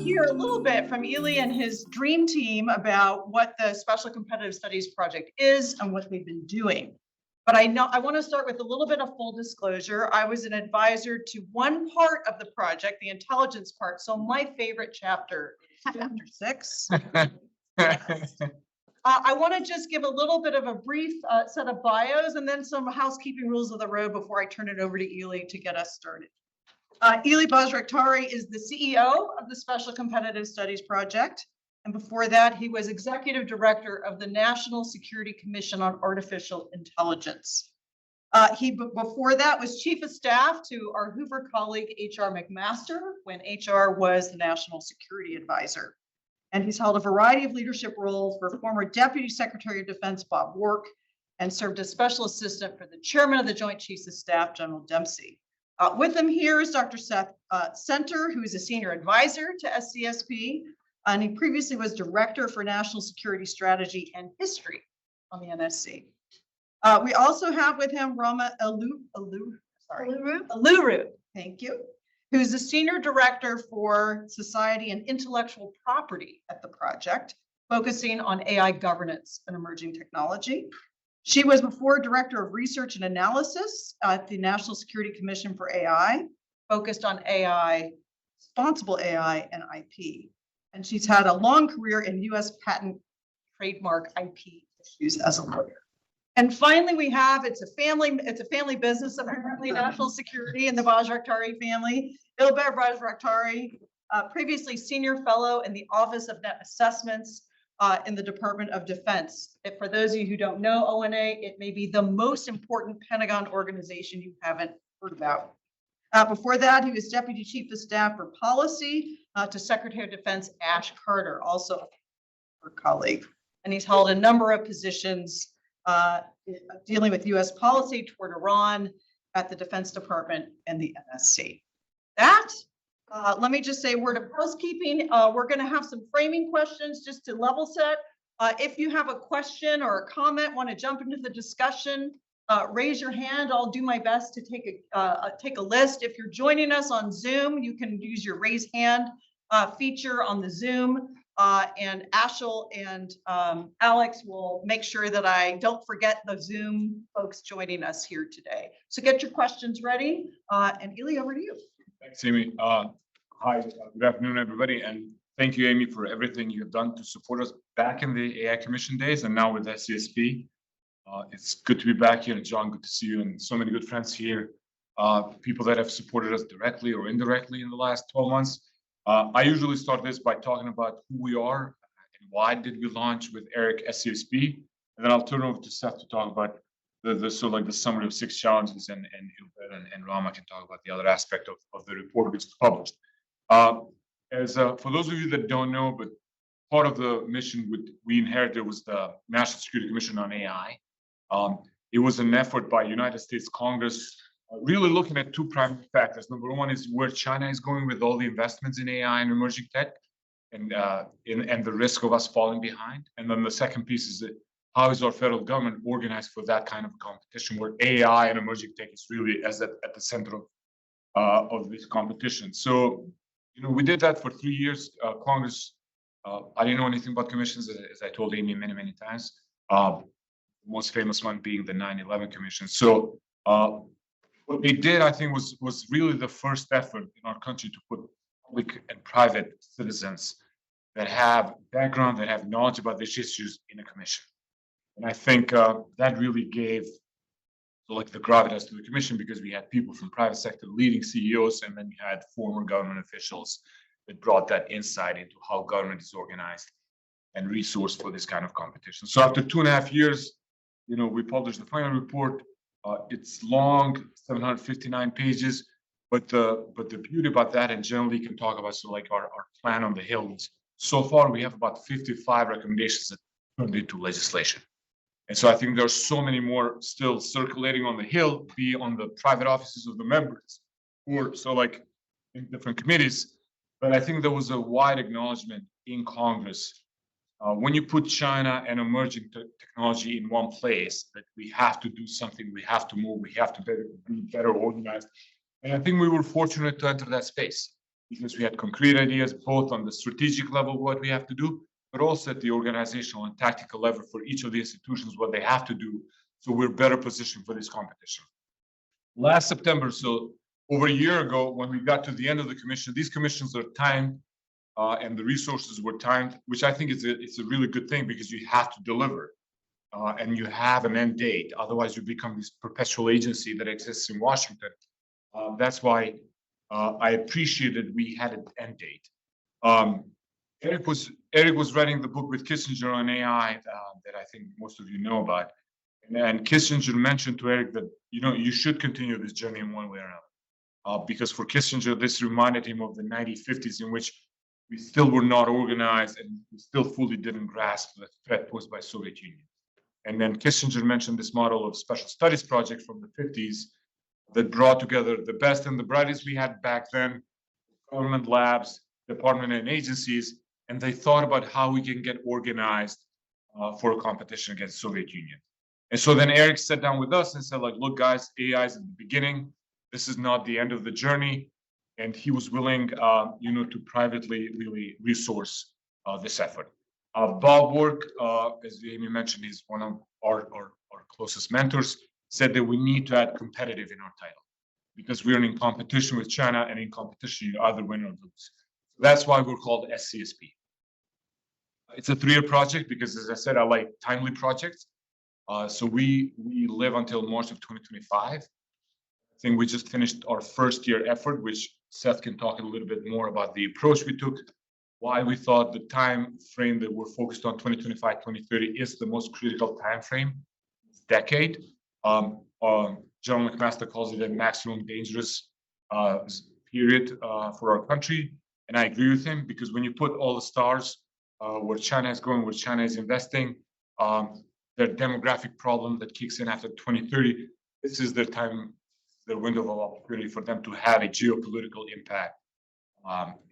hear a little bit from Ylli and his dream team about what the Special Competitive Studies Project is and what they've been doing. But I want to start with a little bit of full disclosure. I was an advisor to one part of the project, the intelligence part. So my favorite chapter is chapter 6. I want to just give a little bit of a brief set of bios and then some housekeeping rules of the road before I turn it over to Ylli to get us started. Ylli Bajraktari is the CEO of the Special Competitive Studies Project. And before that, he was executive director of the National Security Commission on Artificial Intelligence. Before that was chief of staff to our Hoover colleague, H.R. McMaster, when H.R. was the National Security Advisor. And he's held a variety of leadership roles for former Deputy Secretary of Defense, Bob Work, and served as special assistant for the chairman of the Joint Chiefs of Staff, General Dempsey. With him here is Dr. Seth Center, who is a senior advisor to SCSP, and he previously was director for National Security Strategy and History on the NSC. We also have with him Rama Aluru, thank you, who's the senior director for Society and Intellectual Property at the project, focusing on AI governance and emerging technology. She was before director of research and analysis at the National Security Commission for AI, focused on AI, responsible AI, and IP. And she's had a long career in U.S. patent, trademark, IP issues as a lawyer. And finally, we have it's a family business, apparently, national security in the Bajraktari family. Ylli Bajraktari, previously senior fellow in the Office of Net Assessments in the Department of Defense. For those of you who don't know ONA, it may be the most important Pentagon organization you haven't heard about. Before that, he was Deputy Chief of Staff for Policy to Secretary of Defense Ash Carter, also her colleague. And he's held a number of positions dealing with U.S. policy toward Iran at the Defense Department and the NSC. Let me just say a word of housekeeping. We're going to have some framing questions just to level set. If you have a question or a comment, want to jump into the discussion, raise your hand. I'll do my best to take a list. If you're joining us on Zoom, you can use your raise hand feature on the Zoom. And Ashel and Alex will make sure that I don't forget the Zoom folks joining us here today. So get your questions ready. And Ylli, over to you. Thanks, Amy. Hi, good afternoon, everybody. And thank you, Amy, for everything you have done to support us back in the AI Commission days and now with SCSP. It's good to be back here. And John, good to see you and so many good friends here. People that have supported us directly or indirectly in the last 12 months. I usually start this by talking about who we are and why did we launch with Eric SCSP. And then I'll turn over to Seth to talk about the sort of like the summary of 6 challenges and Rama can talk about the other aspect of the report which is published. For those of you that don't know, but part of the mission we inherited was the National Security Commission on AI. It was an effort by United States Congress really looking at 2 primary factors. Number one is where China is going with all the investments in AI and emerging tech and the risk of us falling behind. And then the second piece is that how is our federal government organized for that kind of competition where AI and emerging tech is really at the center of this competition. So, we did that for 3 years. Congress, I didn't know anything about commissions, as I told Amy many, many times. The most famous one being the 9/11 Commission. So what they did, I think, was really the first effort in our country to put public and private citizens that have background, that have knowledge about these issues in a commission. And I think that really gave the gravitas to the commission because we had people from private sector leading CEOs, and then we had former government officials that brought that insight into how government is organized and resourced for this kind of competition. So after 2.5 years, we published the final report. It's long, 759 pages, but the beauty about that, and generally you can talk about our plan on the Hill. So far, we have about 55 recommendations that turned into legislation. And so I think there are so many more still circulating on the Hill, be on the private offices of the members, or in different committees. But I think there was a wide acknowledgement in Congress when you put China and emerging technology in one place, that we have to do something, we have to move, we have to be better organized. And I think we were fortunate to enter that space. because we had concrete ideas, both on the strategic level, what we have to do, but also at the organizational and tactical level for each of the institutions, what they have to do. So we're better positioned for this competition. Last September, so over a year ago, when we got to the end of the commission, these commissions are timed and the resources were timed, which I think it's a really good thing because you have to deliver and you have an end date. Otherwise, you become this perpetual agency that exists in Washington. That's why I appreciated we had an end date. Eric was writing the book with Kissinger on AI that I think most of you know about. And Kissinger mentioned to Eric that, you should continue this journey in one way or another. Because for Kissinger, this reminded him of the 1950s in which we still were not organized and we still fully didn't grasp the threat posed by Soviet Union. And then Kissinger mentioned this model of special studies project from the 50s that brought together the best and the brightest we had back then, government labs, department and agencies, and they thought about how we can get organized for a competition against Soviet Union. And so then Eric sat down with us and said, like, look, guys, AI is at the beginning. This is not the end of the journey. And he was willing, to privately really resource this effort. Bob Work, as Amy mentioned, is one of our closest mentors, said that we need to add competitive in our title because we're in competition with China, and in competition, you either win or lose. That's why we're called SCSP. It's a 3-year project because, as I said, I like timely projects. So we live until March of 2025. I think we just finished our first year effort, which Seth can talk a little bit more about the approach we took, why we thought the time frame that we're focused on 2025, 2030 is the most critical time frame, decade. John McMaster calls it a maximum dangerous period for our country. And I agree with him because when you put all the stars where China is going, where China is investing, their demographic problem that kicks in after 2030, this is their time, their window of opportunity for them to have a geopolitical impact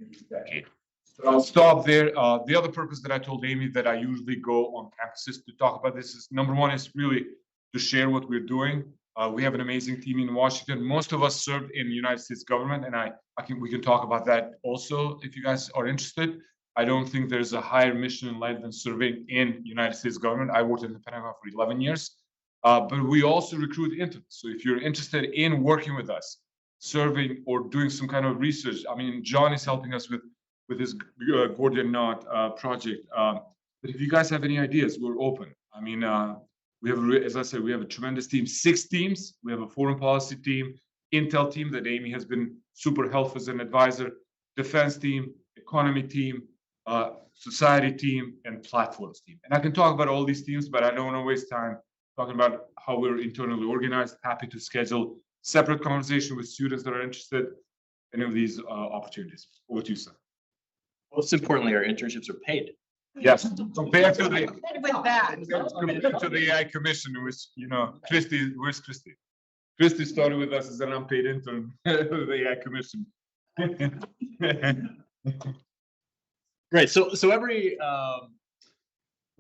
in this decade. So I'll stop there. The other purpose that I told Amy that I usually go on campuses to talk about this is, number one, is really to share what we're doing. We have an amazing team in Washington. Most of us served in the United States government, and we can talk about that also if you guys are interested. I don't think there's a higher mission in life than serving in United States government. I worked in the Pentagon for 11 years, but we also recruit interns. So if you're interested in working with us, serving or doing some kind of research, I mean, John is helping us with his Gordian Knot project. But if you guys have any ideas, we're open. I mean, we have, as I said, we have a tremendous team, 6 teams. We have a foreign policy team, intel team that Amy has been super helpful as an advisor, defense team, economy team, society team, and platforms team. And I can talk about all these teams, but I don't want to waste time talking about how we're internally organized. Happy to schedule separate conversation with students that are interested in any of these opportunities. Over to you, sir. Most importantly, our internships are paid. Yes, compared to the With that. to the AI Commission, which, Christy, where's Christy? Christy started with us as an unpaid intern with the AI Commission. Great. So every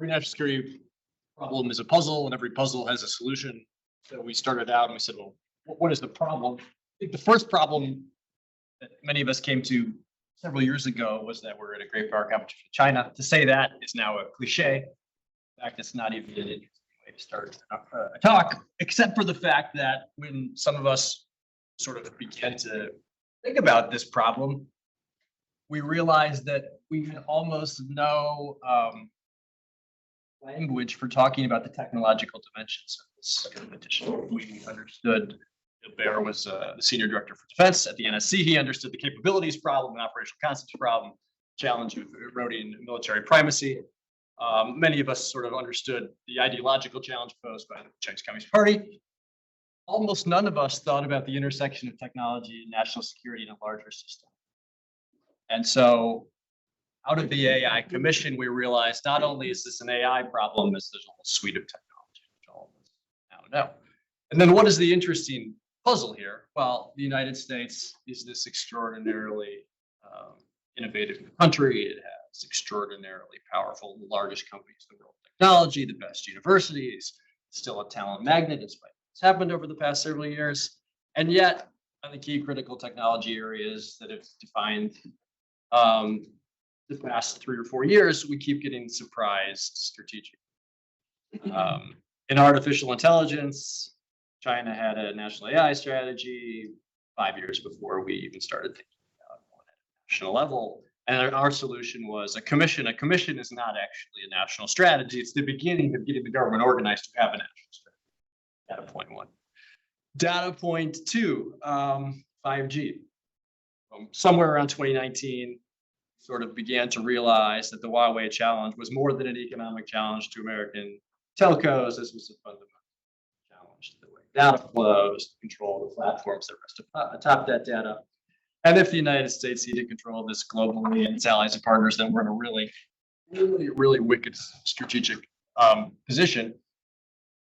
national security problem is a puzzle, and every puzzle has a solution. So we started out and we said, well, what is the problem? I think the first problem that many of us came to several years ago was that we're in a great power competition with China. To say that is now a cliche. In fact, it's not even an interesting way to start a talk, except for the fact that when some of us sort of began to think about this problem, we realized that we had almost no language for talking about the technological dimensions of this competition. We understood Bear was the senior director for defense at the NSC. He understood the capabilities problem and operational concepts problem, challenge of eroding military primacy. Many of us sort of understood the ideological challenge posed by the Chinese Communist Party. Almost none of us thought about the intersection of technology and national security in a larger system. And so out of the AI Commission, we realized not only is this an AI problem, there's a whole suite of technology, which all of us now know. And then what is the interesting puzzle here? Well, the United States is this extraordinarily innovative country. It has extraordinarily powerful, the largest companies in the world of technology, the best universities, still a talent magnet, despite what's happened over the past several years. And yet on the key critical technology areas that have defined the past 3 or 4 years, we keep getting surprised strategically. In artificial intelligence, China had a national AI strategy 5 years before we even started thinking about one at a national level. And our solution was a commission. A commission is not actually a national strategy. It's the beginning of getting the government organized to have a national strategy. Data point 1. Data point 2, 5G. Somewhere around 2019, sort of began to realize that the Huawei challenge was more than an economic challenge to American telcos. This was a fundamental challenge to the way data flows, control the platforms that rest atop that data. And if the United States needed control of this globally and its allies and partners, then we're in a really wicked strategic position.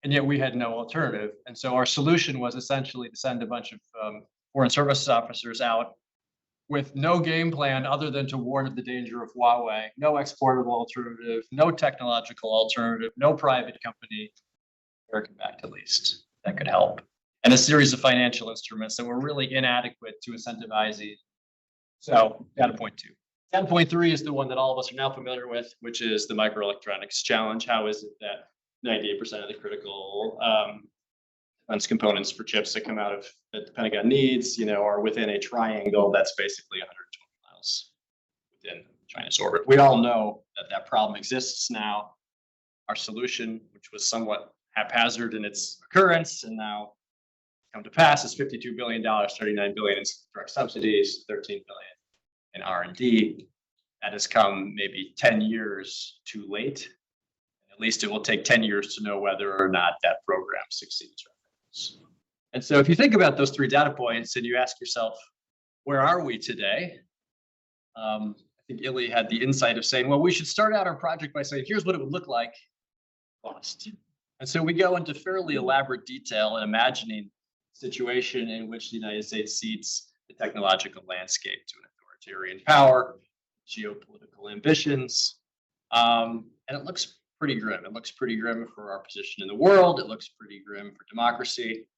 And yet we had no alternative. And so our solution was essentially to send a bunch of foreign services officers out with no game plan other than to warn of the danger of Huawei, no exportable alternative, no technological alternative, no private company, American-backed at least, that could help, and a series of financial instruments that were really inadequate to incentivizing. So data point 2. Data point 3 is the one that all of us are now familiar with, which is the microelectronics challenge. How is it that 98% of the critical defense components for chips that come out of that the Pentagon needs, are within a triangle that's basically 120 miles within China's orbit? We all know that that problem exists now. Our solution, which was somewhat haphazard in its occurrence and now come to pass, is $52 billion, $39 billion in direct subsidies, $13 billion in R&D. That has come maybe 10 years too late. At least it will take 10 years to know whether or not that program succeeds. And so if you think about those 3 data points and you ask yourself, where are we today? I think Ylli had the insight of saying, well, we should start out our project by saying, here's what it would look like lost. And so we go into fairly elaborate detail in imagining a situation in which the United States cedes the technological landscape to an authoritarian power, geopolitical ambitions, and it looks pretty grim. It looks pretty grim for our position in the world. It looks pretty grim for democracy.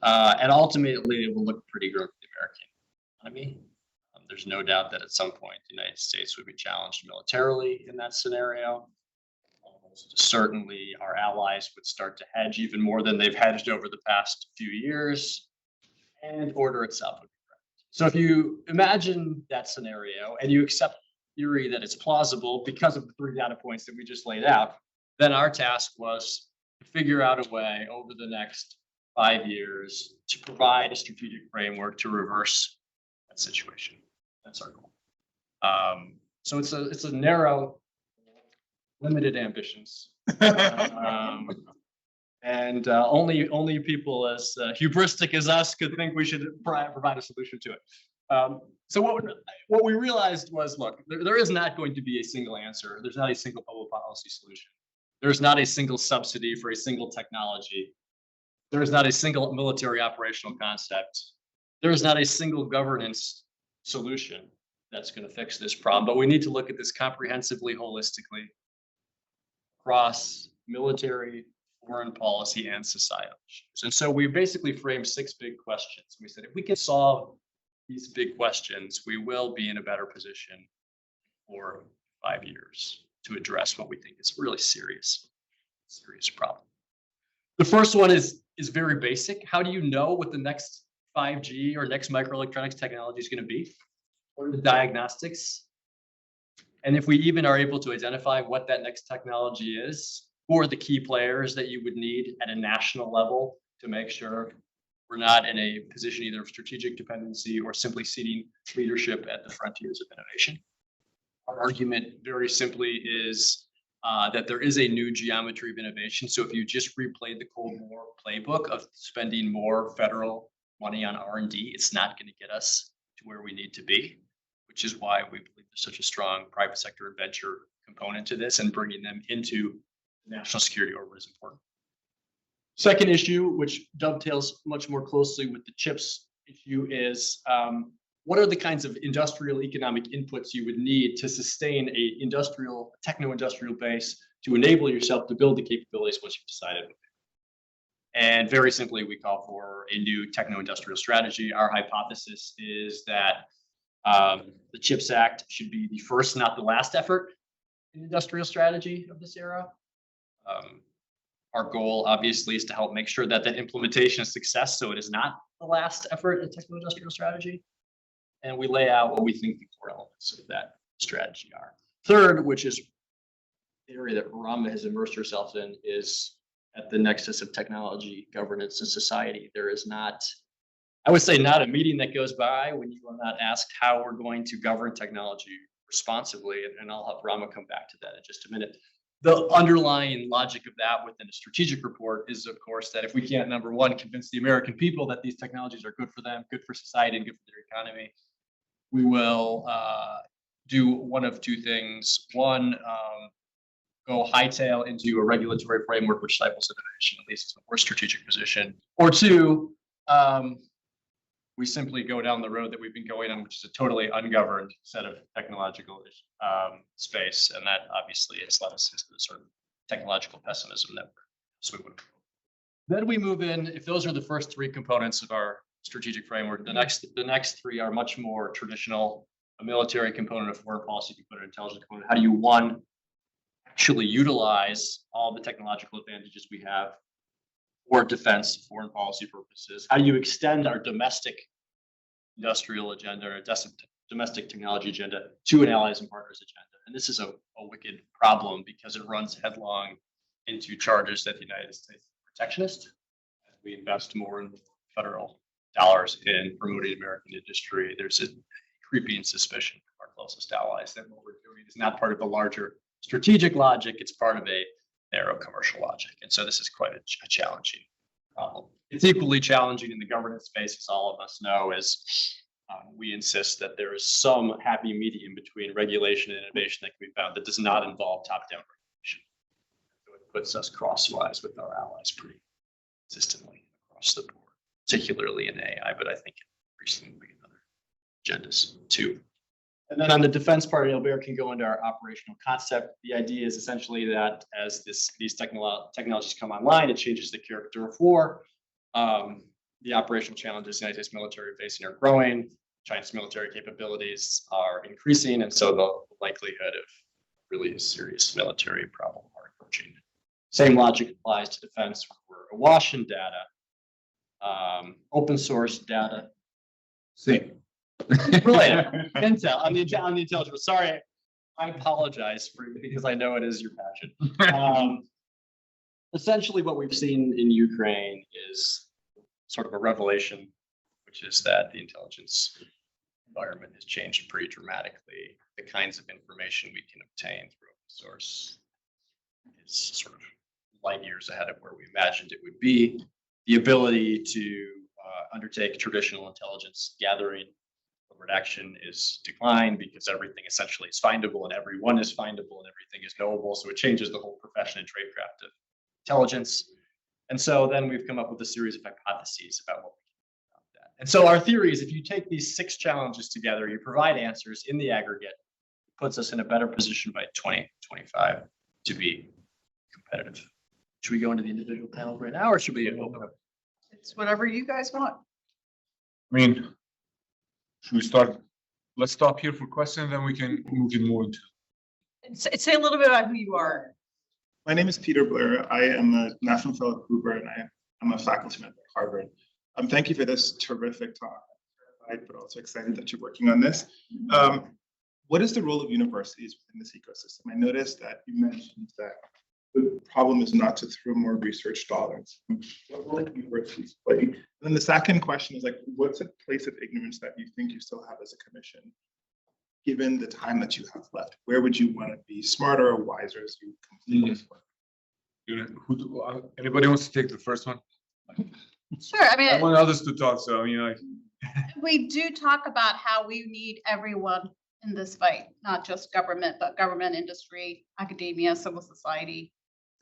And ultimately, it will look pretty grim for the American economy. There's no doubt that at some point, the United States would be challenged militarily in that scenario. Almost certainly, our allies would start to hedge even more than they've hedged over the past few years, and order itself would be threatened. So if you imagine that scenario and you accept theory that it's plausible because of the 3 data points that we just laid out, then our task was to figure out a way over the next 5 years to provide a strategic framework to reverse that situation. That's our goal. So it's a narrow, limited ambitions, and only people as hubristic as us could think we should provide a solution to it. So what we realized was, look, there is not going to be a single answer. There's not a single public policy solution. There's not a single subsidy for a single technology. There's not a single military operational concept. There's not a single governance solution that's going to fix this problem. But we need to look at this comprehensively, holistically, across military, foreign policy, and societal issues. And so we basically framed 6 big questions. We said, if we can solve these big questions, we will be in a better position for 5 years to address what we think is a really serious problem. The first one is very basic. How do you know what the next 5G or next microelectronics technology is going to be? What are the diagnostics? And if we even are able to identify what that next technology is, who are the key players that you would need at a national level to make sure we're not in a position either of strategic dependency or simply ceding leadership at the frontiers of innovation? Our argument very simply is that there is a new geometry of innovation. So if you just replayed the Cold War playbook of spending more federal money on R&D, it's not going to get us to where we need to be, which is why we believe there's such a strong private sector and venture component to this, and bringing them into national security orbit is important. Second issue, which dovetails much more closely with the chips issue, is what are the kinds of industrial economic inputs you would need to sustain a industrial, techno-industrial base to enable yourself to build the capabilities once you've decided. And very simply, we call for a new techno-industrial strategy. Our hypothesis is that the CHIPS Act should be the first, not the last effort in industrial strategy of this era. Our goal, obviously, is to help make sure that the implementation is a success, so it is not the last effort in techno-industrial strategy. And we lay out what we think the core elements of that strategy are. Third, which is the area that Rama has immersed herself in, is at the nexus of technology, governance, and society. There is not, I would say, not a meeting that goes by when you are not asked how we're going to govern technology responsibly. And I'll have Rama come back to that in just a minute. The underlying logic of that within a strategic report is, of course, that if we can't, number one, convince the American people that these technologies are good for them, good for society, and good for their economy, we will do one of two things. One, go hightail into a regulatory framework which stifles innovation, at least it's a more strategic position. Or two, we simply go down the road that we've been going on, which is a totally ungoverned set of technological space. And that obviously has led us into the sort of technological pessimism that we would. Then we move in, if those are the first three components of our strategic framework, the next three are much more traditional: a military component, a foreign policy component, intelligence component. How do you, one, actually utilize all the technological advantages we have for defense, foreign policy purposes? How do you extend our domestic industrial agenda or domestic technology agenda to an allies and partners agenda? And this is a wicked problem because it runs headlong into charges that the United States is protectionist. As we invest more and more federal dollars in promoting American industry, there's a creeping suspicion of our closest allies that what we're doing is not part of the larger strategic logic, it's part of a narrow commercial logic. And so this is quite a challenging problem. It's equally challenging in the governance space, as all of us know, as we insist that there is some happy medium between regulation and innovation that can be found that does not involve top-down regulation. So it puts us crosswise with our allies pretty consistently across the board, particularly in AI, but I think increasingly in other agendas too. And then on the defense part, Ylli can go into our operational concept. The idea is essentially that as these technologies come online, it changes the character of war. The operational challenges the United States military facing are growing. China's military capabilities are increasing, and so the likelihood of really a serious military problem are approaching. Same logic applies to defense. We're awash in data, open source data. Same. Brilliant. Intel on the intelligence. Sorry, I apologize because I know it is your passion. Essentially, what we've seen in Ukraine is sort of a revelation, which is that the intelligence environment has changed pretty dramatically. The kinds of information we can obtain through open source is sort of light years ahead of where we imagined it would be. The ability to undertake traditional intelligence gathering action is declined because everything essentially is findable and everyone is findable and everything is knowable. So it changes the whole profession and tradecraft of intelligence. And so then we've come up with a series of hypotheses about what we can do about that. And so our theory is if you take these 6 challenges together, you provide answers in the aggregate, it puts us in a better position by 2025 to be competitive. Should we go into the individual panels right now or should we open up? It's whatever you guys want. I mean, should we start? Let's stop here for questions, then we can move into. Say a little bit about who you are. My name is Peter Blair. I am a National Fellow at Hoover, and I'm a faculty member at Harvard. Thank you for this terrific talk. I'm terrified, but also excited that you're working on this. What is the role of universities within this ecosystem? I noticed that you mentioned that the problem is not to throw more research dollars. What role do universities play? And then the second question is, like, what's a place of ignorance that you think you still have as a commission, given the time that you have left? Where would you want to be smarter or wiser as you complete this work? Anybody wants to take the first one? Sure. I mean, I want others to talk, so we do talk about how we need everyone in this fight, not just government, but government, industry, academia, civil society.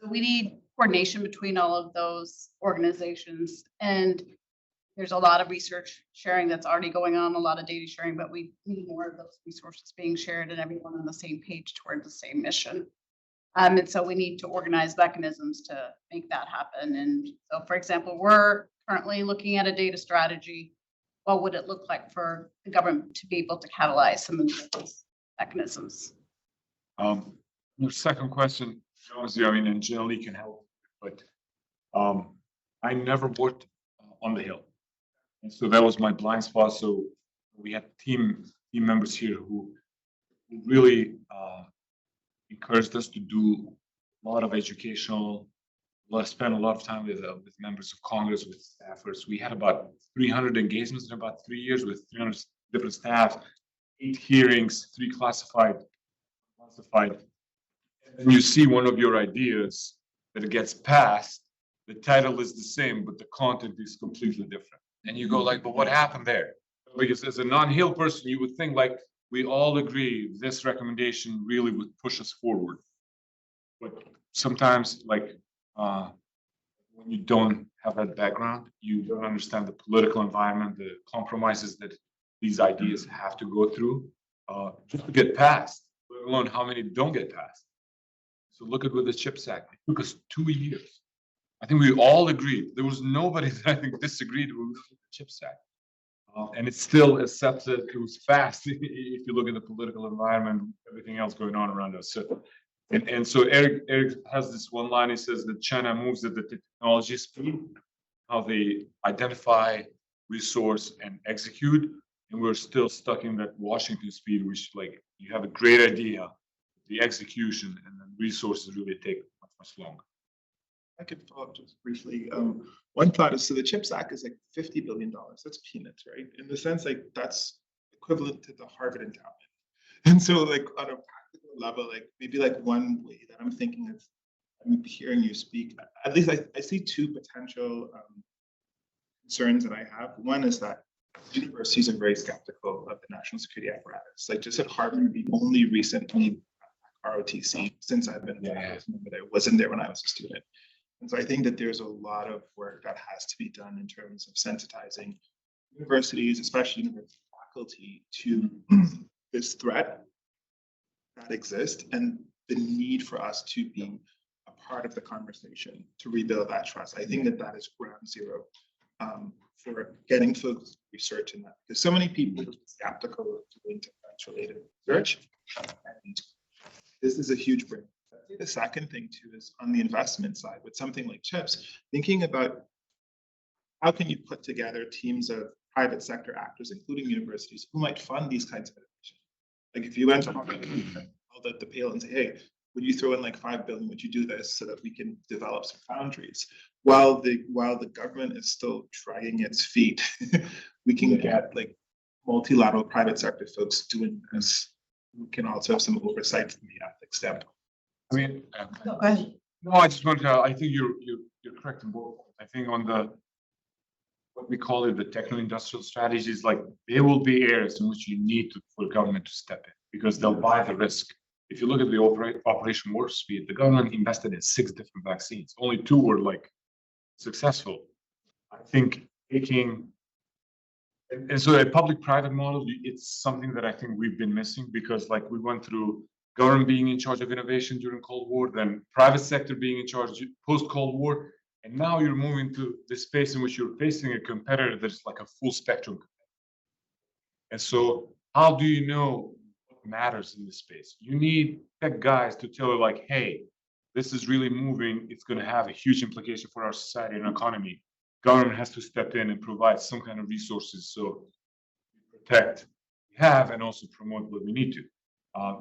So we need coordination between all of those organizations. And there's a lot of research sharing that's already going on, a lot of data sharing, but we need more of those resources being shared and everyone on the same page toward the same mission. And so we need to organize mechanisms to make that happen. And so, for example, we're currently looking at a data strategy. What would it look like for the government to be able to catalyze some of these mechanisms? The second question, obviously, I mean, and Ylli can help, but I never worked on the Hill. And so that was my blind spot. So we had team members here who really encouraged us to do a lot of educational, spend a lot of time with members of Congress, with staffers. We had about 300 engagements in about 3 years with 300 different staff, 8 hearings, 3 classified. And you see one of your ideas that it gets passed, the title is the same, but the content is completely different. And you go like, but what happened there? Because as a non-Hill person, you would think like, we all agree this recommendation really would push us forward. But sometimes like, when you don't have that background, you don't understand the political environment, the compromises that these ideas have to go through just to get passed, let alone how many don't get passed. So look at what the CHIPS Act, it took us 2 years. I think we all agreed. There was nobody that I think disagreed with the CHIPS Act. And it's still accepted. It was fast if you look at the political environment, everything else going on around us. So, and so Eric has this one line. He says that China moves at the technology speed, how they identify, resource, and execute, and we're still stuck in that Washington speed, which like you have a great idea, the execution and the resources really take much longer. I could follow up just briefly. One thought is, so the CHIPS Act is like $50 billion. That's peanuts, right? In the sense, like that's equivalent to the Harvard endowment. And so like on a practical level, like maybe like one way that I'm thinking of, I'm hearing you speak, at least I see 2 potential concerns that I have. One is that universities are very skeptical of the national security apparatus. Like just at Harvard, we only recently ROTC since I've been there. I wasn't there when I was a student. And so I think that there's a lot of work that has to be done in terms of sensitizing universities, especially university faculty, to this threat that exists and the need for us to be a part of the conversation to rebuild that trust. I think that that is ground zero for getting folks to research in that, because so many people are skeptical of doing defense-related research, and this is a huge break. The second thing too is on the investment side with something like CHIPS, thinking about how can you put together teams of private sector actors, including universities, who might fund these kinds of innovation. Like if you went to Harvard, held out the pail and say, hey, would you throw in like $5 billion? Would you do this so that we can develop some foundries? While the government is still dragging its feet, we can get like multilateral private sector folks doing this. We can also have some oversight from the ethics standpoint. I mean, Go ahead. no, I just want to. I think you're correct in both. I think on the what we call it, the techno-industrial strategies, like there will be areas in which you need for government to step in because they'll buy the risk. If you look at the Operation Warp Speed, the government invested in 6 different vaccines. Only 2 were like successful. I think taking and so a public-private model, it's something that I think we've been missing because like we went through government being in charge of innovation during Cold War, then private sector being in charge post-Cold War, and now you're moving to the space in which you're facing a competitor that's like a full spectrum. And so how do you know what matters in this space? You need tech guys to tell you like, hey, this is really moving. It's going to have a huge implication for our society and economy. Government has to step in and provide some kind of resources so we protect what we have and also promote what we need to.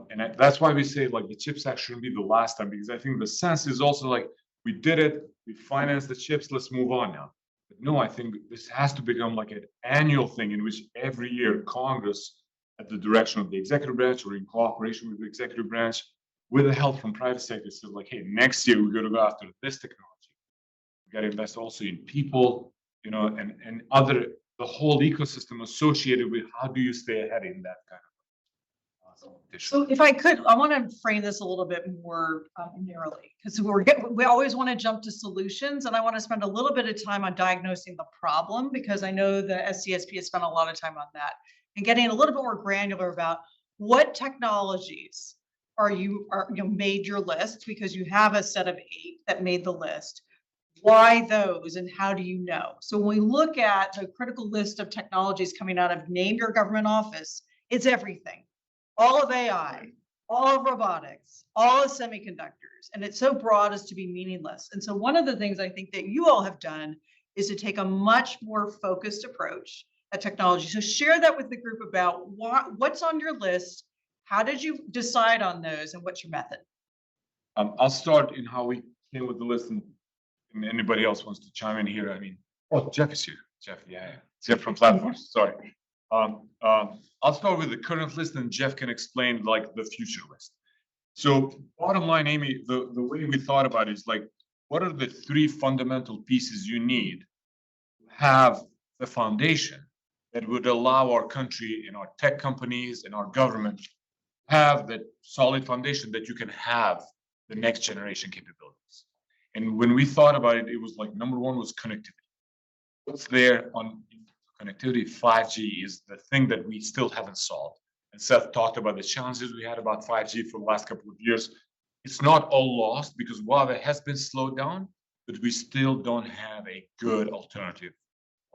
And that's why we say like the CHIPS Act shouldn't be the last time, because I think the sense is also like we did it, we financed the chips, let's move on now. But no, I think this has to become like an annual thing in which every year Congress, at the direction of the executive branch or in cooperation with the executive branch, with the help from private sector, says like, hey, next year we're going to go after this technology. We got to invest also in people, you know, and other the whole ecosystem associated with how do you stay ahead in that kind of. So if I could, I want to frame this a little bit more narrowly because we always want to jump to solutions, and I want to spend a little bit of time on diagnosing the problem because I know the SCSP has spent a lot of time on that and getting a little bit more granular about what technologies are you made your list because you have a set of 8 that made the list. Why those and how do you know? So when we look at the critical list of technologies coming out of name your government office, it's everything. All of AI, all of robotics, all of semiconductors, and it's so broad as to be meaningless. And so one of the things I think that you all have done is to take a much more focused approach at technology. So share that with the group about what's on your list, how did you decide on those, and what's your method? I'll start in how we came with the list, and anybody else wants to chime in here. I mean, oh, Jeff is here. Jeff, yeah. Jeff from Platforms, sorry. I'll start with the current list and Jeff can explain like the future list. So bottom line, Amy, the way we thought about it is like, what are the 3 fundamental pieces you need to have the foundation that would allow our country and our tech companies and our government have that solid foundation that you can have the next generation capabilities. And when we thought about it, it was like, number 1 was connectivity. What's there on connectivity? 5G is the thing that we still haven't solved. And Seth talked about the challenges we had about 5G for the last couple of years. It's not all lost because Huawei has been slowed down, but we still don't have a good alternative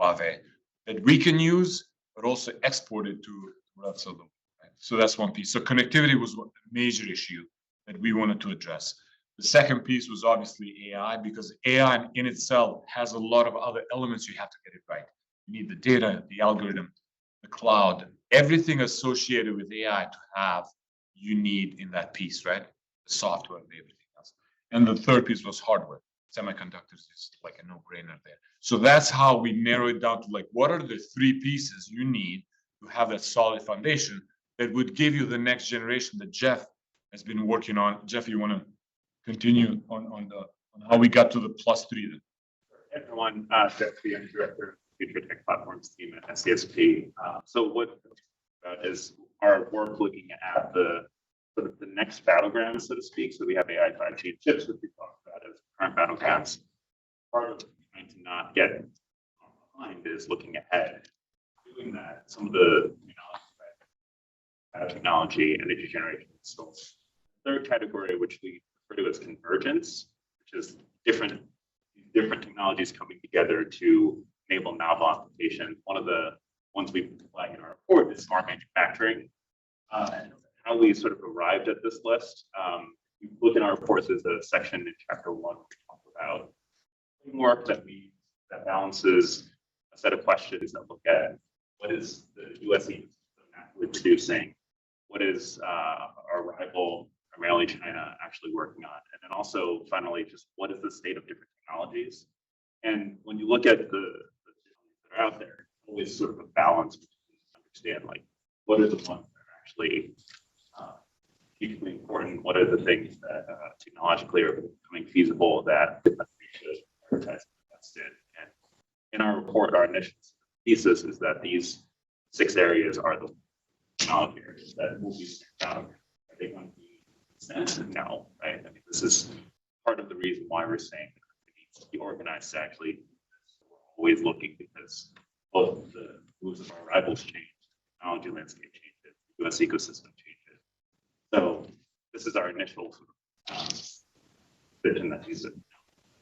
Huawei that we can use, but also export it to the rest of them. Right? So that's one piece. So connectivity was a major issue that we wanted to address. The second piece was obviously AI, because AI in itself has a lot of other elements you have to get it right. You need the data, the algorithm, the cloud, everything associated with AI to have, you need in that piece, right? The software and everything else. And the third piece was hardware. Semiconductors is like a no-brainer there. So that's how we narrow it down to like, what are the 3 pieces you need to have that solid foundation that would give you the next generation that Jeff has been working on. Jeff, you want to continue on how we got to the +3 then? Everyone, Jeff, the Director of Future Tech Platforms team at SCSP. So what is our work looking at the sort of the next battleground, so to speak. So we have AI 5G chips, which we talked about as current battlegrounds. Part of trying to not get behind is looking ahead. Doing that, some of the technology, energy generation. So third category, which we refer to as convergence, which is different technologies coming together to enable novel application. One of the ones we flag in our report is smart manufacturing. And how we sort of arrived at this list. You look in our reports, there's a section in chapter 1 where we talk about framework that balances a set of questions that look at what is the U.S. ecosystem actually producing, what is our rival, primarily China, actually working on, and then also finally just what is the state of different technologies. And when you look at the technologies that are out there, always sort of a balance to understand like what are the ones that are actually hugely important, what are the things that technologically are becoming feasible that we should prioritize and invest in. And in our report, our initial thesis is that these 6 areas are the technology areas that will be out. Are they going to be expensive? No, right? I mean, this is part of the reason why we're saying that we need to be organized to actually always looking, because both the moves of our rivals change, the technology landscape changes, the U.S. ecosystem changes. So this is our initial vision that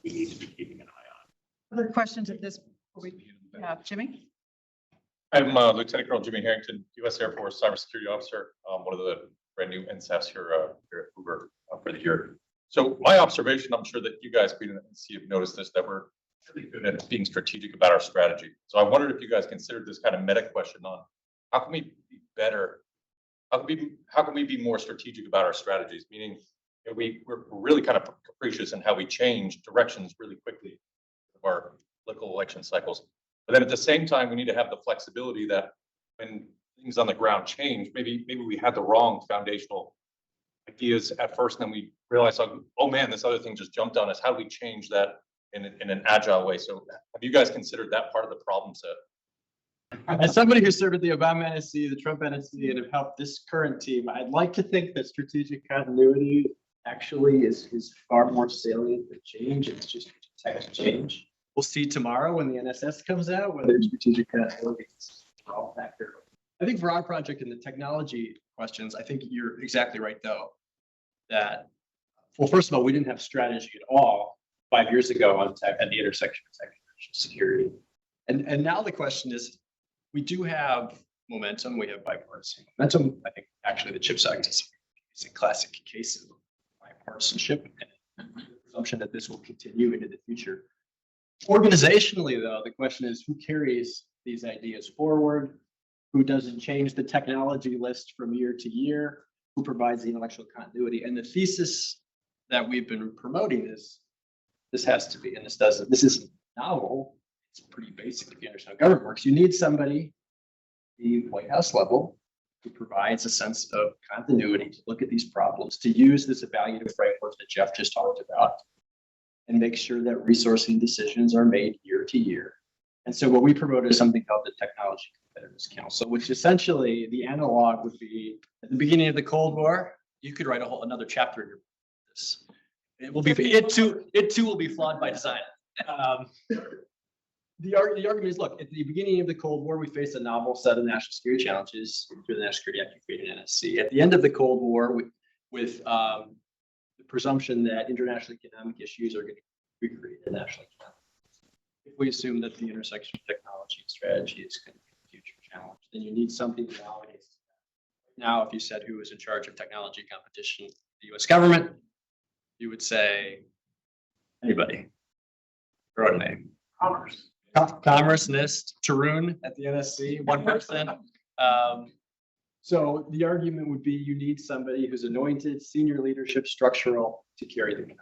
we need to be keeping an eye on. Other questions at this point? Yeah, Jimmy? I'm Lieutenant Colonel Jimmy Harrington, U.S. Air Force Cybersecurity Officer, one of the brand new NSAFs here at Hoover for the year. So my observation, I'm sure that you guys being in the NC have noticed this, that we're really good at being strategic about our strategy. So I wondered if you guys considered this kind of meta question on how can we be better? How can we be more strategic about our strategies? Meaning, you know, we're really kind of capricious in how we change directions really quickly of our political election cycles. But then at the same time, we need to have the flexibility that when things on the ground change, maybe we had the wrong foundational ideas at first, and then we realize, oh man, this other thing just jumped on us. How do we change that in an agile way? So have you guys considered that part of the problem set? As somebody who served at the Obama NSC, the Trump NSC, and have helped this current team, I'd like to think that strategic continuity actually is far more salient than change. It's just text change. We'll see tomorrow when the NSS comes out whether strategic continuity is a all factor. I think for our project and the technology questions, I think you're exactly right though. that, well, first of all, we didn't have strategy at all 5 years ago on tech at the intersection of tech and national security. And now the question is, we do have momentum, we have bipartisan momentum. I think actually the CHIPS Act is a classic case of bipartisanship and presumption that this will continue into the future. Organizationally, though, the question is who carries these ideas forward, who doesn't change the technology list from year to year, who provides the intellectual continuity. And the thesis that we've been promoting is this has to be, and this isn't novel, it's pretty basic if you understand how government works. You need somebody, the White House level, who provides a sense of continuity to look at these problems, to use this evaluative framework that Jeff just talked about, and make sure that resourcing decisions are made year to year. And so what we promote is something called the Technology Competitiveness Council, which essentially the analog would be at the beginning of the Cold War. You could write another chapter in your this. It too will be flawed by design. The argument is, look, at the beginning of the Cold War, we faced a novel set of national security challenges through the National Security Act, we created NSC. At the end of the Cold War, with the presumption that international economic issues are going to recreate the national economy. If we assume that the intersection of technology and strategy is going to be a future challenge, then you need something that validates that. Now, if you said who was in charge of technology competition, the U.S. government, you would say anybody. Throw a name. Commerce, NIST, Tarun at the NSC, one person. So the argument would be you need somebody who's anointed, senior leadership, structural to carry the economy.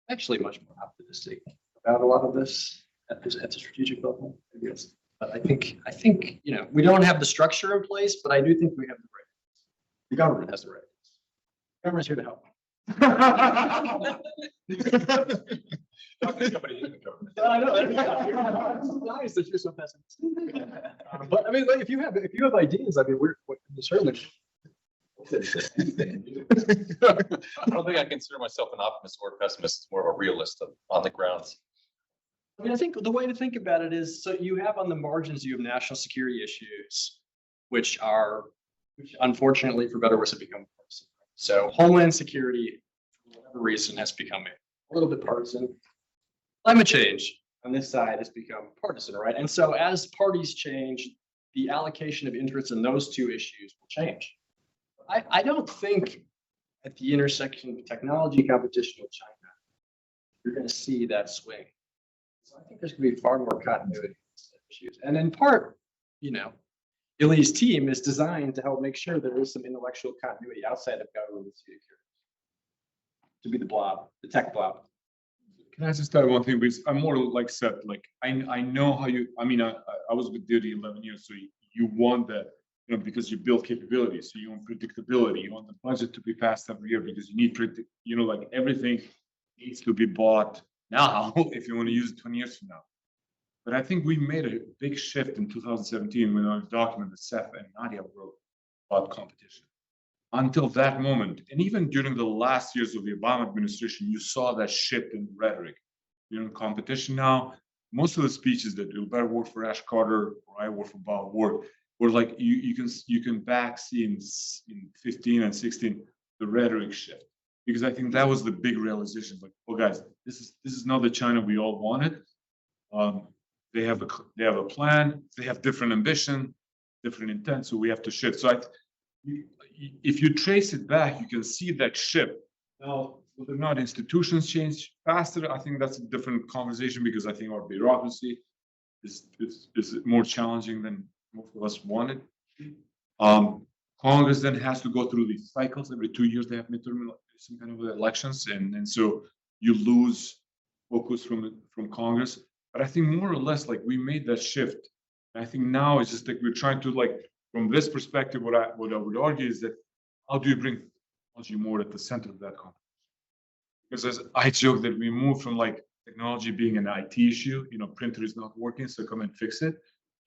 Actually, much more optimistic about a lot of this at the strategic level. But I think we don't have the structure in place, but I do think we have the right. The government has the right. The government's here to help. I know. Nice that you're so pessimistic. But I mean, like, if you have ideas, I mean, we're certainly. I don't think I consider myself an optimist or a pessimist. It's more of a realist on the grounds. I mean, I think the way to think about it is, so you have on the margins, you have national security issues, which unfortunately, for better or worse, have become partisan. So Homeland Security, for whatever reason, has become a little bit partisan. Climate change on this side has become partisan, right? And so as parties change, the allocation of interest in those two issues will change. I don't think at the intersection of technology competition with China, you're going to see that swing. So I think there's going to be far more continuity in these issues. And in part, Ylli's team is designed to help make sure there is some intellectual continuity outside of government to be the blob, the tech blob. Can I just tell you one thing? Because I'm more like Seth, like I know how you, I was with DoD 11 years, so you want that, because you build capabilities, so you want predictability, you want the budget to be passed every year because you need, like everything needs to be bought now if you want to use it 20 years from now. But I think we made a big shift in 2017 when our document that Seth and Nadia wrote about competition. Until that moment, and even during the last years of the Obama administration, you saw that shift in rhetoric. Competition now, most of the speeches that Ylli Bajraktari work for Ash Carter or I work for Bob Ward were like you can back see in 15 and 16 the rhetoric shift, because I think that was the big realization. Like, oh guys, this is not the China we all wanted. They have a plan. They have different ambition, different intent. So we have to shift. So if you trace it back, you can see that shift. Now, whether or not institutions change faster, I think that's a different conversation, because I think our bureaucracy is more challenging than most of us wanted. Congress then has to go through these cycles. Every 2 years they have midterm some kind of elections, and so you lose focus from Congress. But I think more or less, like, we made that shift. And I think now it's just like we're trying to, like, from this perspective, what I would argue is that how do you bring technology more at the center of that conversation? Because as I joke that we moved from like technology being an IT issue, printer is not working, so come and fix it,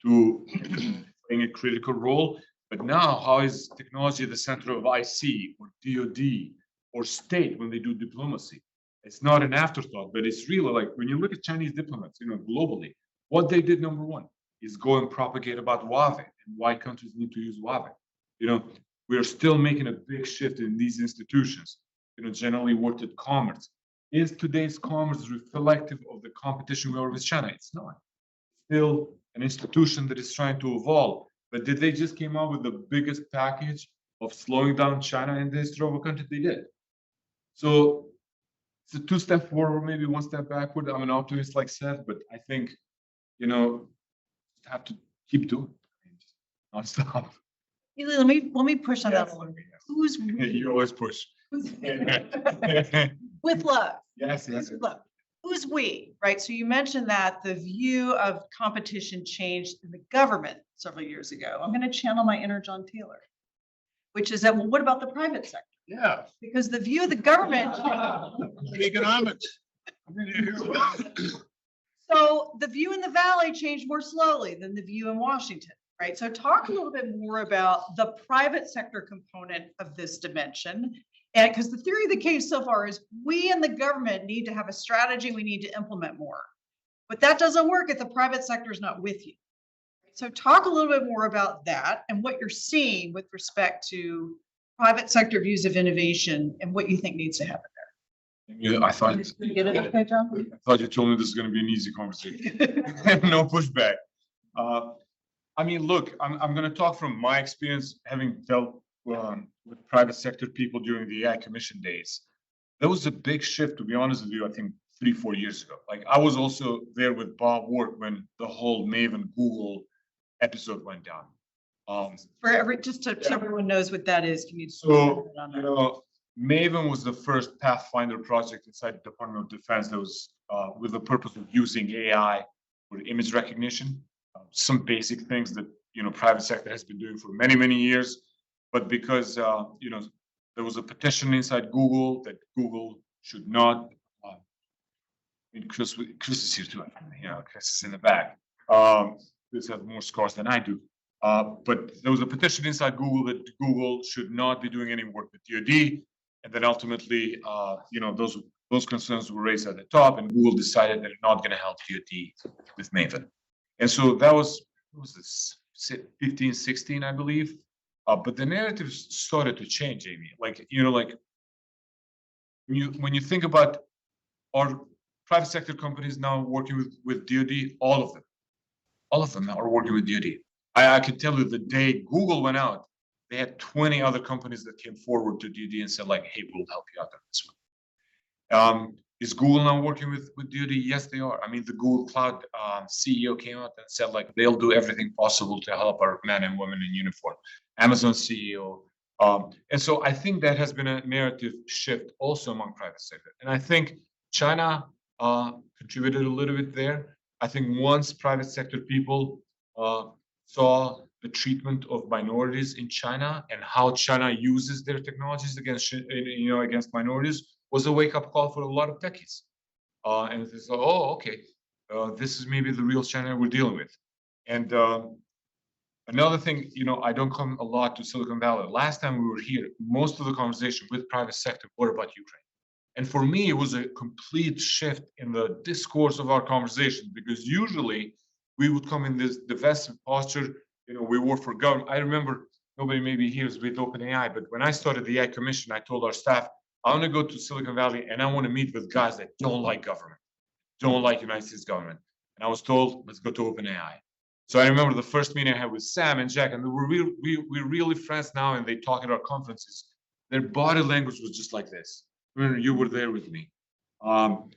to playing a critical role. But now, how is technology at the center of IC or DoD or state when they do diplomacy? It's not an afterthought, but it's really like when you look at Chinese diplomats, globally, what they did, number one, is go and propagate about Huawei and why countries need to use Huawei. We are still making a big shift in these institutions. generally worked at commerce. Is today's commerce reflective of the competition we are with China? It's not. Still an institution that is trying to evolve. But did they just came out with the biggest package of slowing down China in the history of a country? They did. So it's a 2-step forward, maybe 1 step backward. I'm an optimist, like Seth, but I think, have to keep doing it. Not stop. Ylli, let me push on that a little bit. Who's we? You always push. With love. Yes, yes. With love. Who's we, right? So you mentioned that the view of competition changed in the government several years ago. I'm going to channel my inner John Taylor, which is that, well, what about the private sector? Yeah. Because the view of the government. Economics. So the view in the Valley changed more slowly than the view in Washington, right? So talk a little bit more about the private sector component of this dimension. And because the theory of the case so far is we in the government need to have a strategy, we need to implement more. But that doesn't work if the private sector is not with you. So talk a little bit more about that and what you're seeing with respect to private sector views of innovation and what you think needs to happen Yeah, I thought there. Did you get it okay, John? you told me this is going to be an easy conversation. No pushback. I mean, look, I'm going to talk from my experience, having dealt with private sector people during the AI Commission days. There was a big shift, to be honest with you, I think 3-4 years ago. Like I was also there with Bob Work when the whole Maven Google episode went down. Just so everyone knows what that is, can you? So, Maven was the first Pathfinder project inside the Department of Defense that was with the purpose of using AI for image recognition. Some basic things that, private sector has been doing for many, many years. But because, there was a petition inside Google that Google should not, Chris is here too, Chris is in the back. This has more scars than I do. But there was a petition inside Google that Google should not be doing any work with DoD. And then ultimately, those concerns were raised at the top, and Google decided they're not going to help DoD with Maven. And so that was, what was this, 15, 16, I believe. But the narrative started to change, Amy. Like, when you think about our private sector companies now working with DoD, all of them now are working with DoD. I can tell you the day Google went out, they had 20 other companies that came forward to DoD and said, like, hey, we'll help you out on this one. Is Google now working with DoD? Yes, they are. I mean, the Google Cloud CEO came out and said, like, they'll do everything possible to help our men and women in uniform. Amazon CEO. And so I think that has been a narrative shift also among private sector. And I think China contributed a little bit there. I think once private sector people saw the treatment of minorities in China and how China uses their technologies against minorities was a wake-up call for a lot of techies. And they thought, oh, okay, this is maybe the real China we're dealing with. And another thing, I don't come a lot to Silicon Valley. Last time we were here, most of the conversation with private sector were about Ukraine. And for me, it was a complete shift in the discourse of our conversation, because usually we would come in this defensive posture. We work for government. I remember, nobody maybe here is with OpenAI, but when I started the AI Commission, I told our staff, I want to go to Silicon Valley and I want to meet with guys that don't like government, don't like United States government. And I was told, let's go to OpenAI. So I remember the first meeting I had with Sam and Jack, and we're really friends now, and they talk at our conferences. Their body language was just like this. Remember, you were there with me. And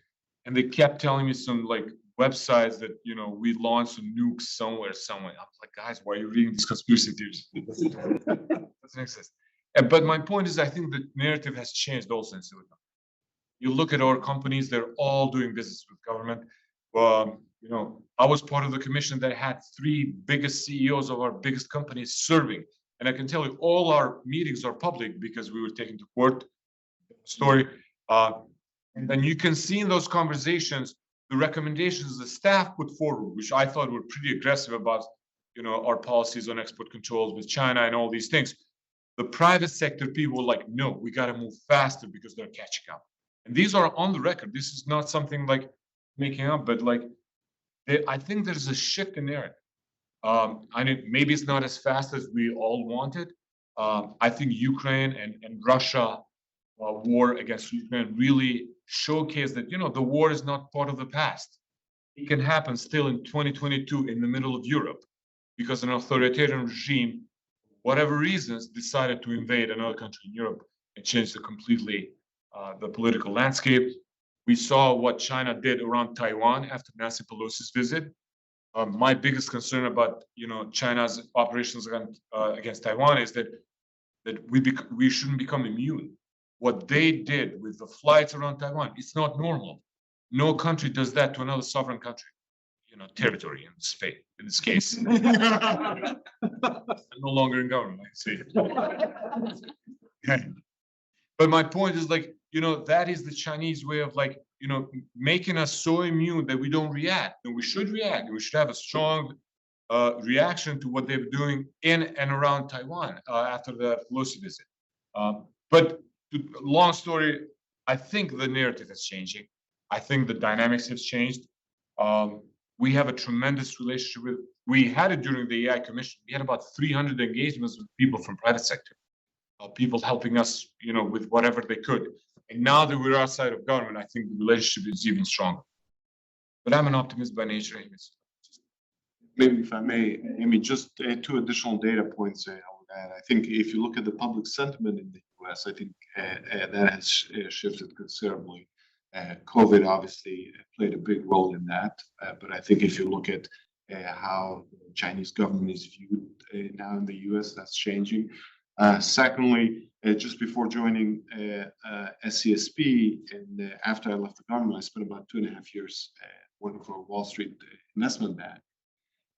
they kept telling me some like websites that, we launched some nukes somewhere. I was like, guys, why are you reading these conspiracy theories? It doesn't exist. But my point is, I think the narrative has changed also in Silicon. You look at our companies, they're all doing business with government. I was part of the commission that had 3 biggest CEOs of our biggest companies serving. And I can tell you all our meetings are public because we were taken to court. Story. And then you can see in those conversations, the recommendations the staff put forward, which I thought were pretty aggressive about, our policies on export controls with China and all these things. The private sector people were like, no, we got to move faster because they're catching up. And these are on the record. This is not something like making up, but like, I think there's a shift in narrative. Maybe it's not as fast as we all wanted. I think Ukraine and Russia war against Ukraine really showcased that, the war is not part of the past. It can happen still in 2022 in the middle of Europe because an authoritarian regime, whatever reasons, decided to invade another country in Europe and change completely the political landscape. We saw what China did around Taiwan after Nancy Pelosi's visit. My biggest concern about China's operations against Taiwan is that we shouldn't become immune. What they did with the flights around Taiwan, it's not normal. No country does that to another sovereign country, territory in this case. I'm no longer in government, I see. But my point is that is the Chinese way of making us so immune that we don't react. And we should react. We should have a strong reaction to what they're doing in and around Taiwan after the Pelosi visit. But long story, I think the narrative is changing. I think the dynamics have changed. We have a tremendous relationship we had it during the AI Commission. We had about 300 engagements with people from private sector, people helping us, with whatever they could. And now that we're outside of government, I think the relationship is even stronger. But I'm an optimist by nature. Maybe if I may, Amy, just two additional data points I would add. I think if you look at the public sentiment in the U.S., I think that has shifted considerably. COVID obviously played a big role in that. But I think if you look at how the Chinese government is viewed now in the U.S., that's changing. Secondly, just before joining SCSP and after I left the government, I spent about 2.5 years working for a Wall Street investment bank.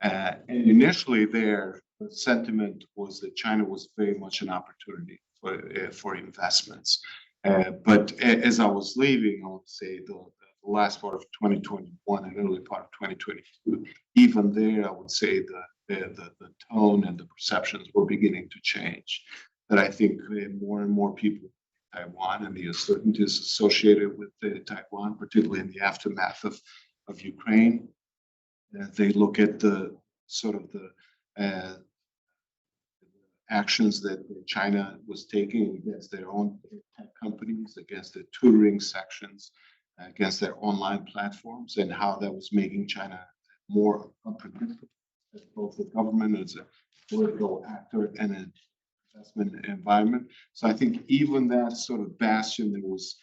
And initially the sentiment was that China was very much an opportunity for investments. But as I was leaving, I would say the last part of 2021 and early part of 2022, even there, I would say the tone and the perceptions were beginning to change. That I think more and more people in Taiwan and the uncertainties associated with Taiwan, particularly in the aftermath of Ukraine, they look at the sort of the actions that China was taking against their own tech companies, against their tutoring sections, against their online platforms, and how that was making China more unpredictable as both the government as a political actor and an investment environment. So I think even that sort of bastion that was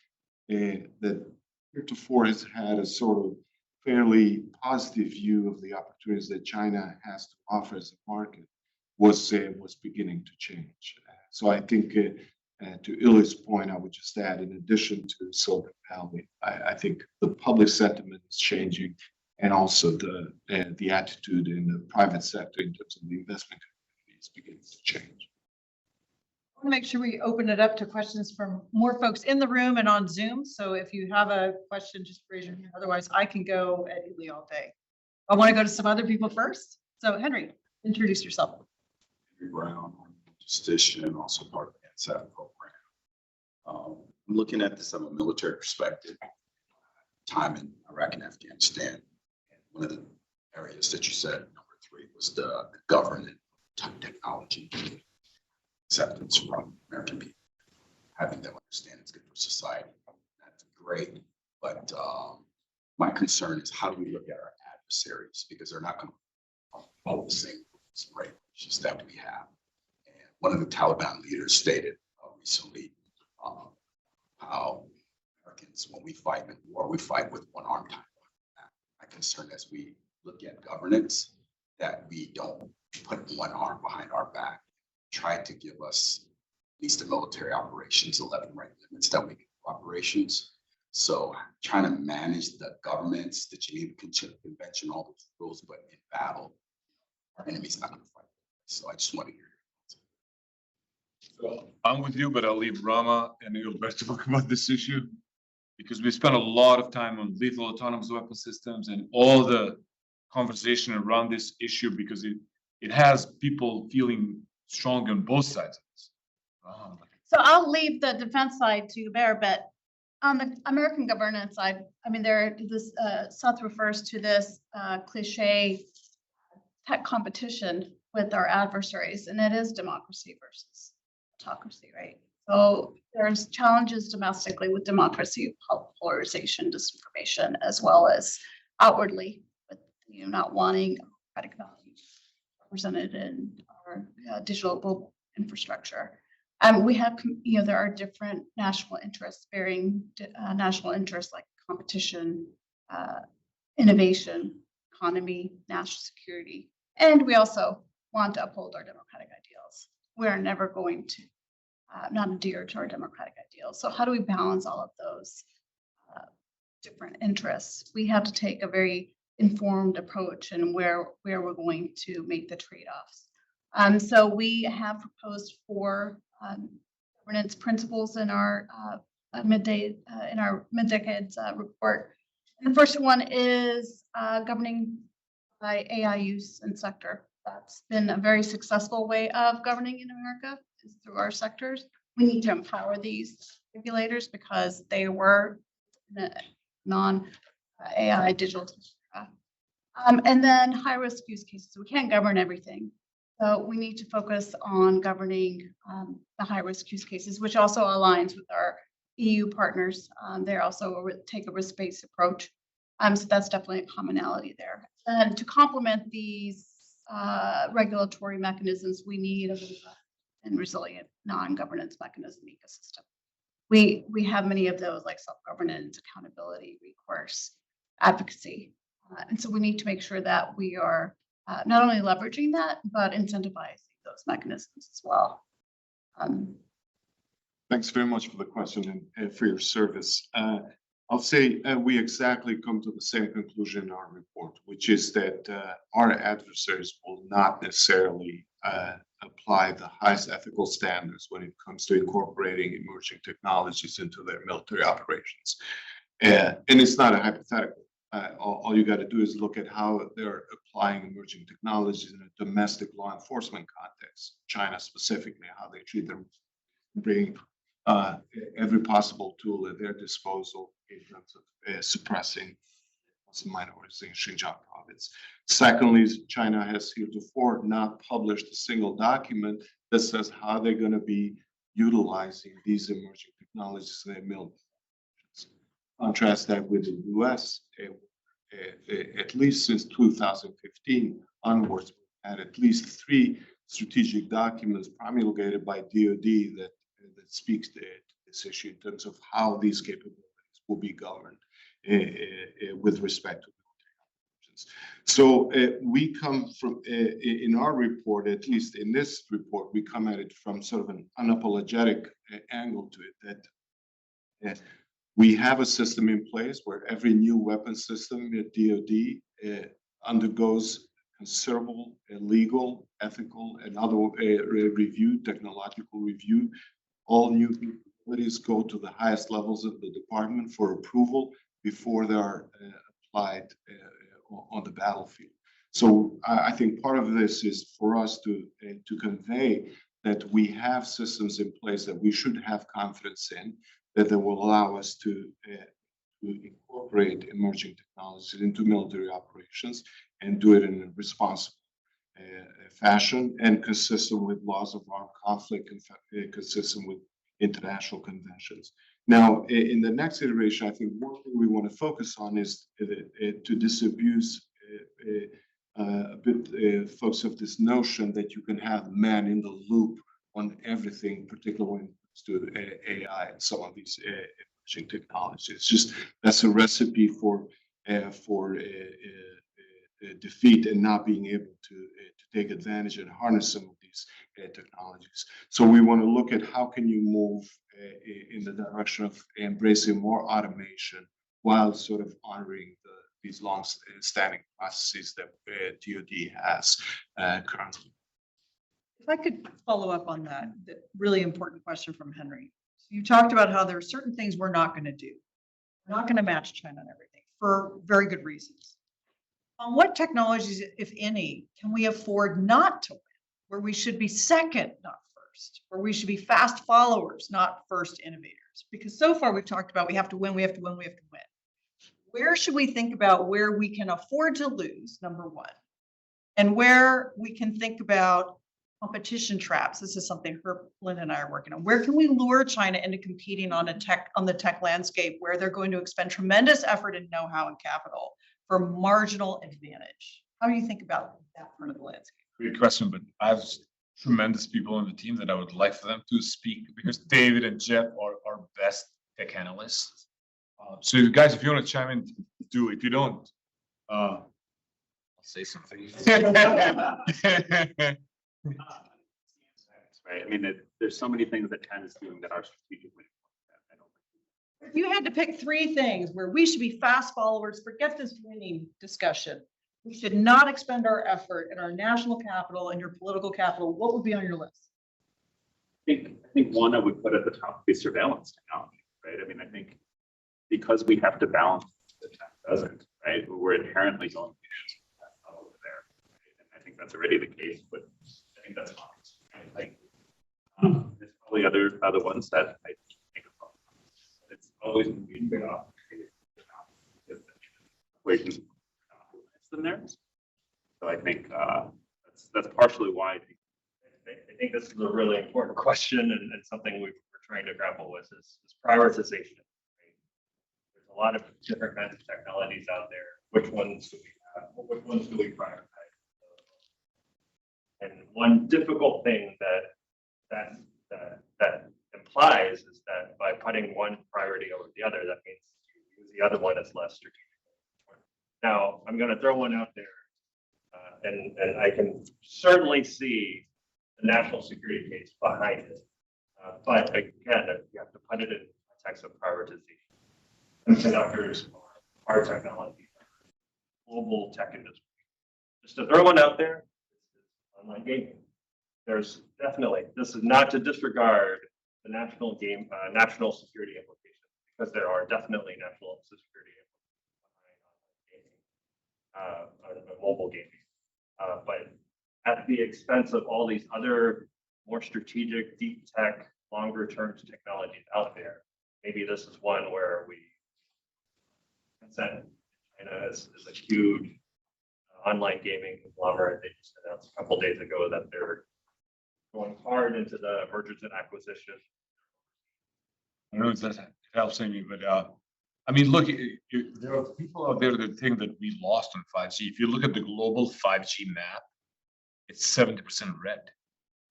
that heretofore has had a sort of fairly positive view of the opportunities that China has to offer as a market was beginning to change. So I think to Ylli's point, I would just add, in addition to Silicon Valley, I think the public sentiment is changing, and also the attitude in the private sector in terms of the investment community is beginning to change. I want to make sure we open it up to questions from more folks in the room and on Zoom. So if you have a question, just raise your hand. Otherwise, I can go at Ylli all day. I want to go to some other people first. So Henry, introduce yourself. Henry Brown, statistician, also part of the NSAP program. I'm looking at this from a military perspective. Time in Iraq and Afghanistan. And one of the areas that you said, number 3, was the government technology. Acceptance from American people, having them understand it's good for society. That's great, but my concern is how do we look at our adversaries, because they're not going to follow the same rules, regulations that we have. And one of the Taliban leaders stated recently how Americans, when we fight in war, we fight with one arm tied behind our back. My concern as we look at governance, that we don't put one arm behind our back. Try to give us, at least the military operations, 11 rank limits that we can do operations. So trying to manage the governments, the Geneva Convention, all those rules, but in battle, our enemy's not going to fight. So I just want to hear your thoughts. So I'm with you, but I'll leave Rama and Ylli to talk about this issue, because we spent a lot of time on lethal autonomous weapon systems and all the conversation around this issue, because it has people feeling strong on both sides of this. So I'll leave the defense side to Bear, but on the American governance side, I mean, Seth refers to this cliche tech competition with our adversaries, and it is democracy versus autocracy, right? So there's challenges domestically with democracy, polarization, disinformation, as well as outwardly with not wanting democratic values represented in our digital global infrastructure. We have, there are different national interests, varying national interests like competition, innovation, economy, national security, and we also want to uphold our democratic ideals. We are never going to not adhere to our democratic ideals. So how do we balance all of those different interests? We have to take a very informed approach and where we're going to make the trade-offs. So we have proposed 4 governance principles in our mid-decades report. And the first one is governing by AI use and sector. That's been a very successful way of governing in America, is through our sectors. We need to empower these regulators because they were in a non-AI digital era. And then high-risk use cases. We can't govern everything. So we need to focus on governing the high-risk use cases, which also aligns with our EU partners. They also take a risk-based approach. So that's definitely a commonality there. And to complement these regulatory mechanisms, we need a and resilient non-governance mechanism ecosystem. We have many of those like self-governance, accountability, recourse, advocacy. And so we need to make sure that we are not only leveraging that, but incentivizing those mechanisms as well. Thanks very much for the question and for your service. I'll say we exactly come to the same conclusion in our report, which is that our adversaries will not necessarily apply the highest ethical standards when it comes to incorporating emerging technologies into their military operations. And it's not a hypothetical. All you got to do is look at how they're applying emerging technologies in a domestic law enforcement context, China specifically, how they treat them, bringing every possible tool at their disposal in terms of suppressing Muslim minorities in Xinjiang province. Secondly, China has heretofore not published a single document that says how they're going to be utilizing these emerging technologies in their military. Contrast that with the U.S., at least since 2015 onwards, had at least 3 strategic documents promulgated by DoD that speaks to this issue in terms of how these capabilities will be governed with respect to military operations. So we come from, in our report, at least in this report, we come at it from sort of an unapologetic angle to it, that we have a system in place where every new weapon system at DoD undergoes considerable, legal, ethical, and other review, technological review. All new capabilities go to the highest levels of the department for approval before they are applied on the battlefield. So I think part of this is for us to convey that we have systems in place that we should have confidence in, that will allow us to incorporate emerging technologies into military operations and do it in a responsible fashion and consistent with laws of armed conflict and consistent with international conventions. Now, in the next iteration, I think one thing we want to focus on is to disabuse a bit folks of this notion that you can have man in the loop on everything, particularly when it comes to AI and some of these emerging technologies. It's just that's a recipe for defeat and not being able to take advantage and harness some of these technologies. So we want to look at how can you move in the direction of embracing more automation while sort of honoring these long-standing processes that DoD has currently. If I could follow up on that really important question from Henry. So you talked about how there are certain things we're not going to do. We're not going to match China on everything for very good reasons. On what technologies, if any, can we afford not to win? Where we should be second, not first, where we should be fast followers, not first innovators. Because so far we've talked about we have to win, we have to win, we have to win. Where should we think about where we can afford to lose, number one, and where we can think about competition traps. This is something Lynn and I are working on. Where can we lure China into competing on the tech landscape where they're going to expend tremendous effort and know-how and capital for marginal advantage? How do you think about that part of the landscape? Great question, but I have tremendous people on the team that I would like for them to speak because David and Jeff are our best tech analysts. So you guys, if you want to chime in, do. If you don't, I'll say something. Right, I mean, there's so many things that TEN is doing that are strategically. I don't think. If you had to pick three things where we should be fast followers, forget this winning discussion. We should not expend our effort in our national capital and your political capital. What would be on your list? I think one I would put at the top would be surveillance technology, right? I mean, I think because we have to balance the tech doesn't, right? We're inherently going to use that over there. Right? And I think that's already the case, but I think that's obvious. Right? Like, there's probably other ones that I think about. It's always going to be a trade-off. Equations than theirs. So I think that's partially why I think this is a really important question and something we're trying to grapple with is prioritization. Right? There's a lot of different kinds of technologies out there. Which ones do we have? Which ones do we prioritize? And one difficult thing that implies is that by putting one priority over the other, that means you use the other one as less strategic. Now, I'm going to throw one out there, and I can certainly see the national security case behind it. But again, you have to put it in context of prioritization. Semiconductors are technology, global tech industry. Just to throw one out there, online gaming. There's definitely, this is not to disregard the national security implications, because there are definitely national security implications behind mobile gaming. But at the expense of all these other more strategic, deep tech, longer term technologies out there, maybe this is one where we consent. China is a huge online gaming conglomerate. They just announced a couple of days ago that they're going hard into the mergers and acquisitions. I don't know if that helps me, but I mean, look, there are people out there that think that we lost on 5G. If you look at the global 5G map, it's 70% red.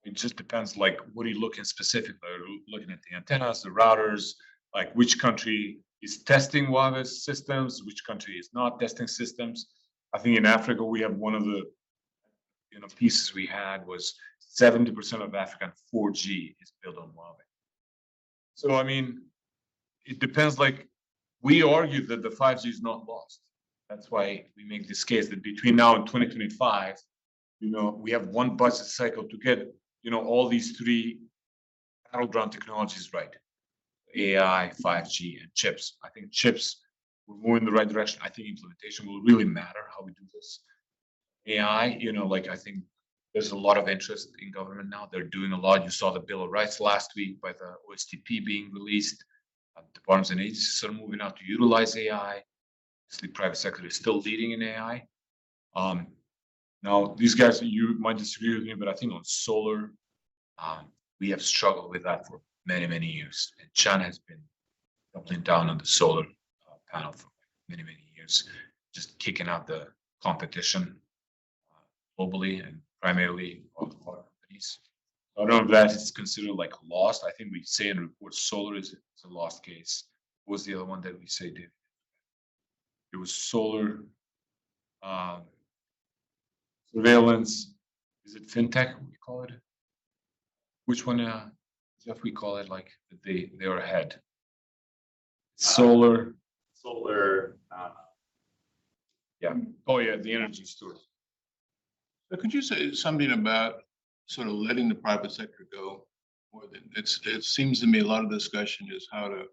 It just depends, like, what are you looking specifically? Are you looking at the antennas, the routers, like which country is testing wireless systems, which country is not testing systems? I think in Africa, we have one of the pieces we had was 70% of African 4G is built on Huawei. So, I mean, it depends, like, we argue that the 5G is not lost. That's why we make this case that between now and 2025, we have one budget cycle to get, all these three battleground technologies right. AI, 5G, and chips. I think chips will move in the right direction. I think implementation will really matter how we do this. AI, I think there's a lot of interest in government now. They're doing a lot. You saw the Bill of Rights last week by the OSTP being released. Departments and agencies are moving out to utilize AI. The private sector is still leading in AI. Now, these guys, you might disagree with me, but I think on solar, we have struggled with that for many, many years. And China has been doubling down on the solar panel for many, many years, just kicking out the competition globally and primarily on our companies. I don't know if that is considered like lost. I think we say in reports solar is a lost case. What was the other one that we say did? It was solar, surveillance. Is it fintech? We call it. Which one, Jeff? We call it like they are ahead. Solar. Yeah. Oh yeah, the energy storage. So could you say something about sort of letting the private sector go more than it seems to me a lot of discussion is how to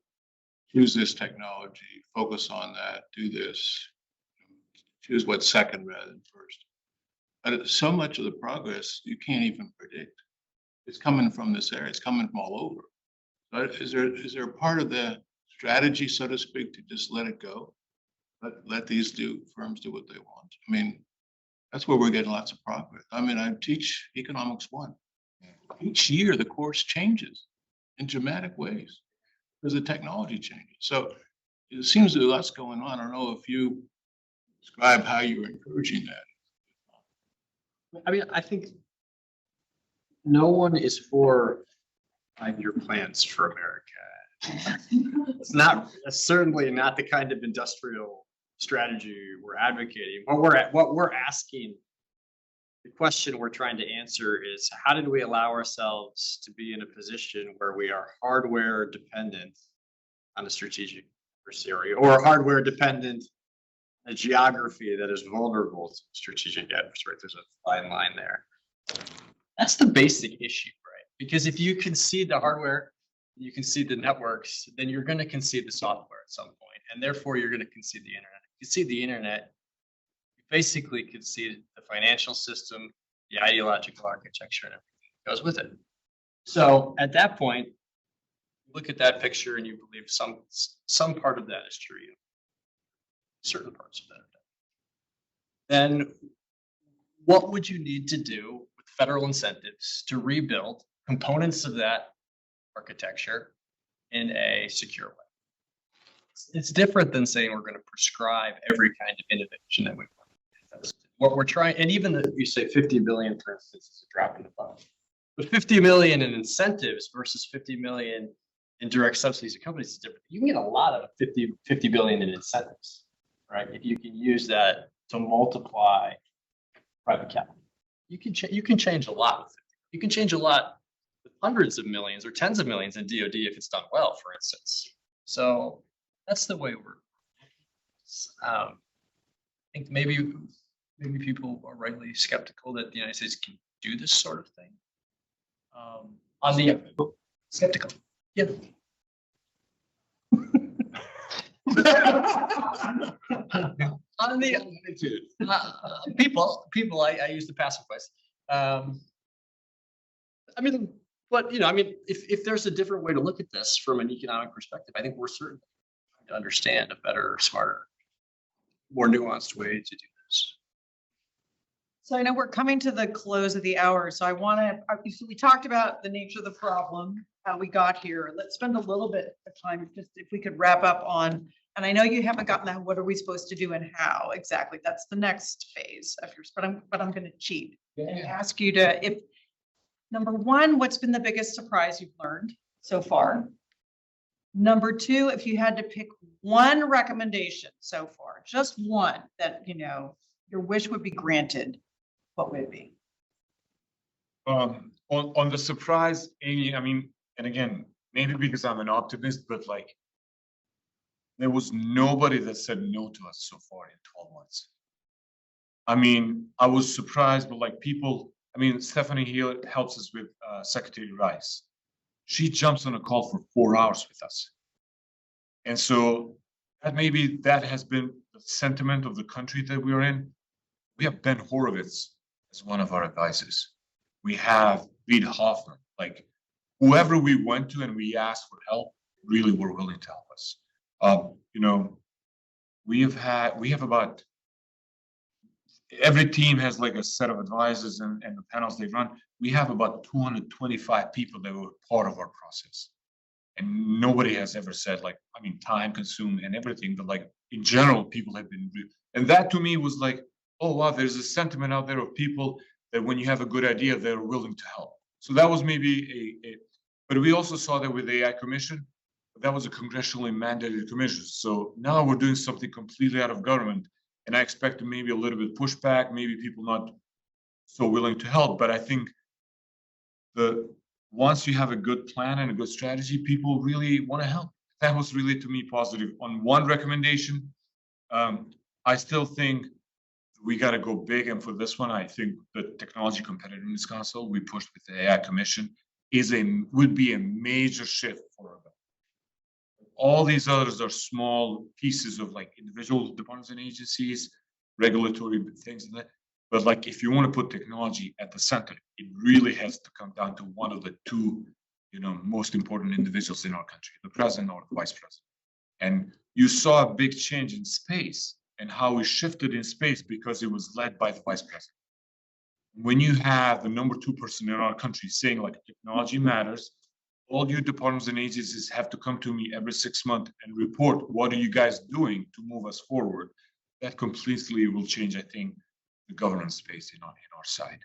choose this technology, focus on that, do this, choose what's second rather than first. But so much of the progress you can't even predict. It's coming from this area, it's coming from all over. But is there a part of the strategy, so to speak, to just let it go? Let these firms do what they want. I mean, that's where we're getting lots of progress. I mean, I teach economics 1. each year the course changes in dramatic ways because the technology changes. So it seems there's lots going on. I don't know if you describe how you're encouraging that. I mean, I think no one is for 5-year plans for America. That's certainly not the kind of industrial strategy we're advocating. What we're asking, the question we're trying to answer is, how did we allow ourselves to be in a position where we are hardware dependent on a strategic adversary, or hardware dependent on a geography that is vulnerable to strategic adversary? There's a fine line there. That's the basic issue, right? Because if you concede the hardware, you concede the networks, then you're going to concede the software at some point, and therefore you're going to concede the internet. If you concede the internet, you basically concede the financial system, the ideological architecture, and everything that goes with it. So at that point, you look at that picture and you believe some part of that is true. Certain parts of that are done. Then what would you need to do with federal incentives to rebuild components of that architecture in a secure way? It's different than saying we're going to prescribe every kind of innovation that we want. What we're trying, and even if you say 50 billion, for instance, is a drop in the bucket. But 50 million in incentives versus 50 million in direct subsidies to companies is different. You can get a lot of 50 billion in incentives, right? If you can use that to multiply private capital, you can change a lot with it. You can change a lot with hundreds of millions or tens of millions in DoD if it's done well, for instance. So that's the way we're. I think maybe people are rightly skeptical that the United States can do this sort of thing. On the skeptical, yeah. On the people, I use the passive voice. I mean, but I mean, if there's a different way to look at this from an economic perspective, I think we're certainly trying to understand a better, smarter, more nuanced way to do this. So I know we're coming to the close of the hour, so I want to, we talked about the nature of the problem, how we got here. Let's spend a little bit of time, just if we could wrap up on, and I know you haven't gotten that, what are we supposed to do and how exactly? That's the next phase of yours, but I'm going to cheat and ask you to, if, number one, what's been the biggest surprise you've learned so far? Number two, if you had to pick one recommendation so far, just one that, your wish would be granted, what would it be? On the surprise, Amy, I mean, and again, maybe because I'm an optimist, but like, there was nobody that said no to us so far in 12 months. I mean, I was surprised, but like people, I mean, Stephanie here helps us with Secretary Rice. She jumps on a call for 4 hours with us. And so that has been the sentiment of the country that we're in. We have Ben Horowitz as one of our advisors. We have Reid Hoffman, like whoever we went to and we asked for help, really were willing to help us. We have about, every team has like a set of advisors and the panels they run. We have about 225 people that were part of our process. And nobody has ever said like, I mean, time consumed and everything, but like in general, people have been, and that to me was like, oh, wow, there's a sentiment out there of people that when you have a good idea, they're willing to help. So that was maybe but we also saw that with the AI Commission, that was a congressionally mandated commission. So now we're doing something completely out of government. And I expect maybe a little bit pushback, maybe people not so willing to help. But I think once you have a good plan and a good strategy, people really want to help. That was really, to me, positive. On one recommendation, I still think we got to go big. And for this one, I think the Technology Competitiveness Council we pushed with the AI Commission would be a major shift for our government. All these others are small pieces of like individual departments and agencies, regulatory things, but like if you want to put technology at the center, it really has to come down to one of the two, most important individuals in our country, the president or the vice president. And you saw a big change in space and how we shifted in space because it was led by the vice president. When you have the number 2 person in our country saying like technology matters, all your departments and agencies have to come to me every 6 months and report, what are you guys doing to move us forward? That completely will change, I think, the governance space in our side.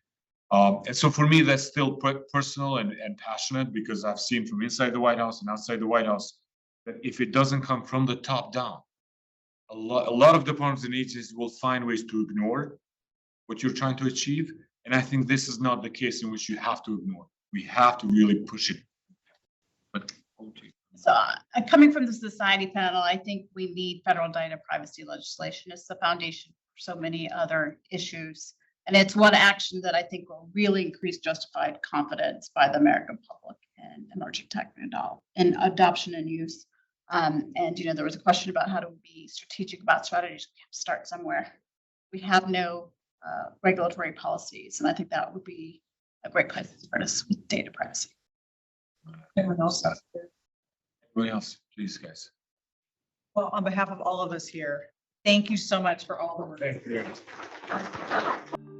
And so for me, that's still personal and passionate, because I've seen from inside the White House and outside the White House that if it doesn't come from the top down, a lot of departments and agencies will find ways to ignore what you're trying to achieve. And I think this is not the case in which you have to ignore. We have to really push it. But So coming from the society panel, I think we need federal data privacy legislation. It's the foundation for so many other issues. And it's one action that I think will really increase justified confidence by the American public in emerging tech and adoption and use. And, you know, there was a question about how to be strategic about strategies. We have to start somewhere. We have no regulatory policies, and I think that would be a great place to start us with data privacy. Anyone else? Anybody else, please, guys? Well, on behalf of all of us here, thank you so much for all the work. Thank you.